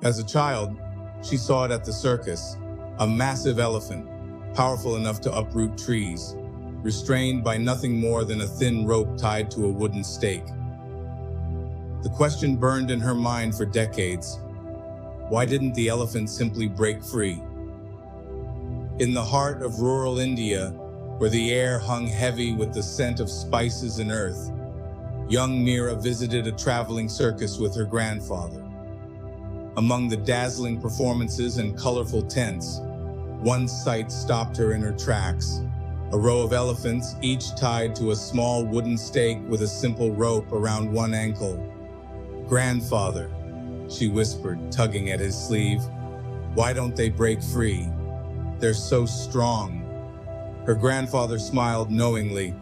As a child, she saw it at the circus, a massive elephant, powerful enough to uproot trees, restrained by nothing more than a thin rope tied to a wooden stake. The question burned in her mind for decades: why didn't the elephant simply break free? In the heart of rural India, where the air hung heavy with the scent of spices and earth, young Meera visited a traveling circus with her grandfather. Among the dazzling performances and colorful tents, one sight stopped her in her tracks: a row of elephants, each tied to a small wooden stake with a simple rope around one ankle. "Grandfather," she whispered, tugging at his sleeve, "why don't they break free? They're so strong." Her grandfather smiled knowingly.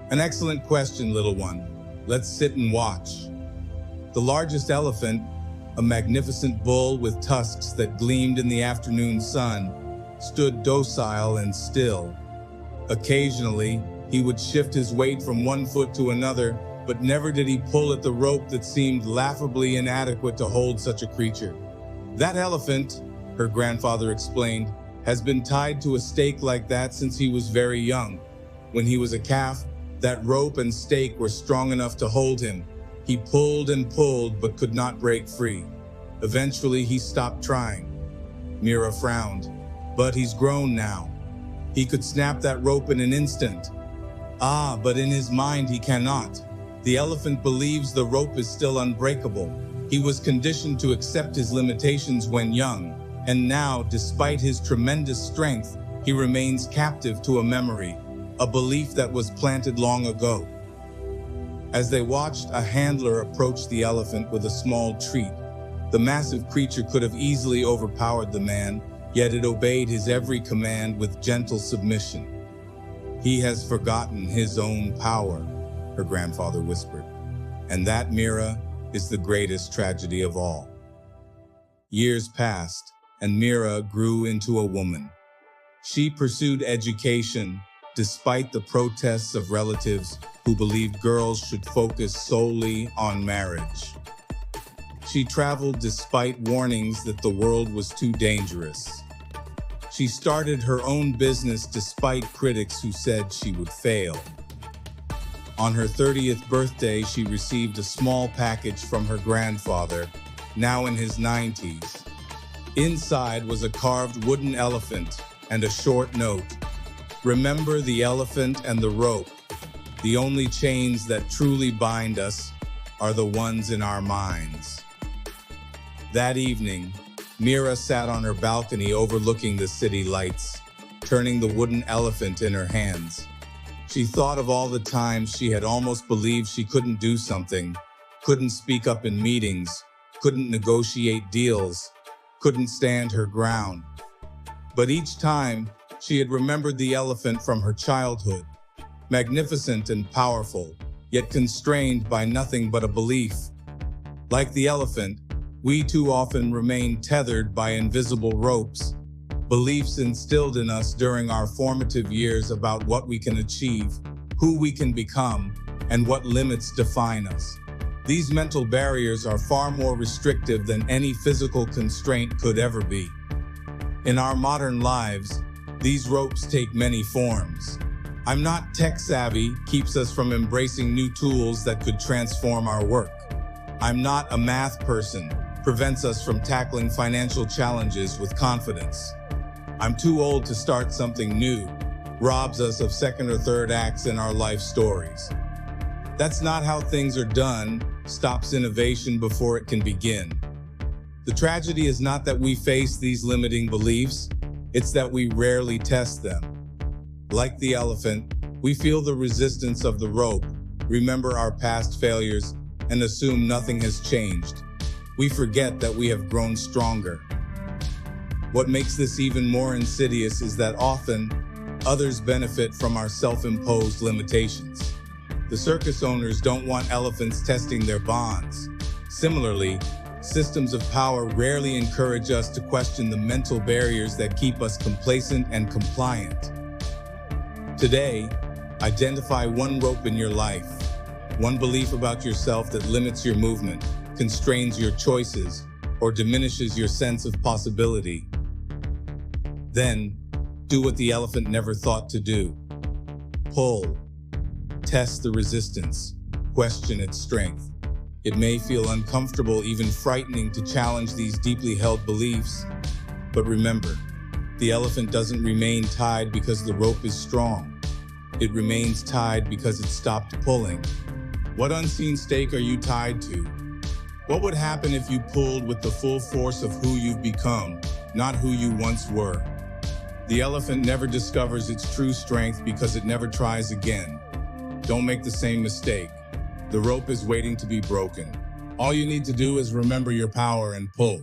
"An excellent question, little one. Let's sit and watch." The largest elephant, a magnificent bull with tusks that gleamed in the afternoon sun, stood docile and still. Occasionally, he would shift his weight from one foot to another, but never did he pull at the rope that seemed laughably inadequate to hold such a creature. "That elephant," her grandfather explained, "has been tied to a stake like that since he was very young. When he was a calf, that rope and stake were strong enough to hold him. He pulled and pulled, but could not break free. Eventually, he stopped trying." Meera frowned. "But he's grown now. He could snap that rope in an instant." "Ah, but in his mind he cannot. The elephant believes the rope is still unbreakable. He was conditioned to accept his limitations when young, and now, despite his tremendous strength, he remains captive to a memory, a belief that was planted long ago." As they watched, a handler approached the elephant with a small treat. The massive creature could have easily overpowered the man, yet it obeyed his every command with gentle submission. "He has forgotten his own power," her grandfather whispered. "And that, Meera, is the greatest tragedy of all." Years passed, and Meera grew into a woman. She pursued education, despite the protests of relatives who believed girls should focus solely on marriage. She traveled despite warnings that the world was too dangerous. She started her own business despite critics who said she would fail. On her 30th birthday, she received a small package from her grandfather, now in his 90s. Inside was a carved wooden elephant and a short note: "Remember the elephant and the rope. The only chains that truly bind us are the ones in our minds." That evening, Meera sat on her balcony overlooking the city lights, turning the wooden elephant in her hands. She thought of all the times she had almost believed she couldn't do something, couldn't speak up in meetings, couldn't negotiate deals, couldn't stand her ground. But each time, she had remembered the elephant from her childhood, magnificent and powerful, yet constrained by nothing but a belief. Like the elephant, we too often remain tethered by invisible ropes, beliefs instilled in us during our formative years about what we can achieve, who we can become, and what limits define us. These mental barriers are far more restrictive than any physical constraint could ever be. In our modern lives, these ropes take many forms. "I'm not tech-savvy" keeps us from embracing new tools that could transform our work. "I'm not a math person" prevents us from tackling financial challenges with confidence. "I'm too old to start something new" robs us of second or third acts in our life stories. "That's not how things are done" stops innovation before it can begin. The tragedy is not that we face these limiting beliefs, it's that we rarely test them. Like the elephant, we feel the resistance of the rope, remember our past failures, and assume nothing has changed. We forget that we have grown stronger. What makes this even more insidious is that often, others benefit from our self-imposed limitations. The circus owners don't want elephants testing their bonds. Similarly, systems of power rarely encourage us to question the mental barriers that keep us complacent and compliant. Today, identify one rope in your life, one belief about yourself that limits your movement, constrains your choices, or diminishes your sense of possibility. Then, do what the elephant never thought to do. Pull. Test the resistance. Question its strength. It may feel uncomfortable, even frightening, to challenge these deeply held beliefs. But remember, the elephant doesn't remain tied because the rope is strong. It remains tied because it stopped pulling. What unseen stake are you tied to? What would happen if you pulled with the full force of who you've become, not who you once were? The elephant never discovers its true strength because it never tries again. Don't make the same mistake. The rope is waiting to be broken. All you need to do is remember your power and pull.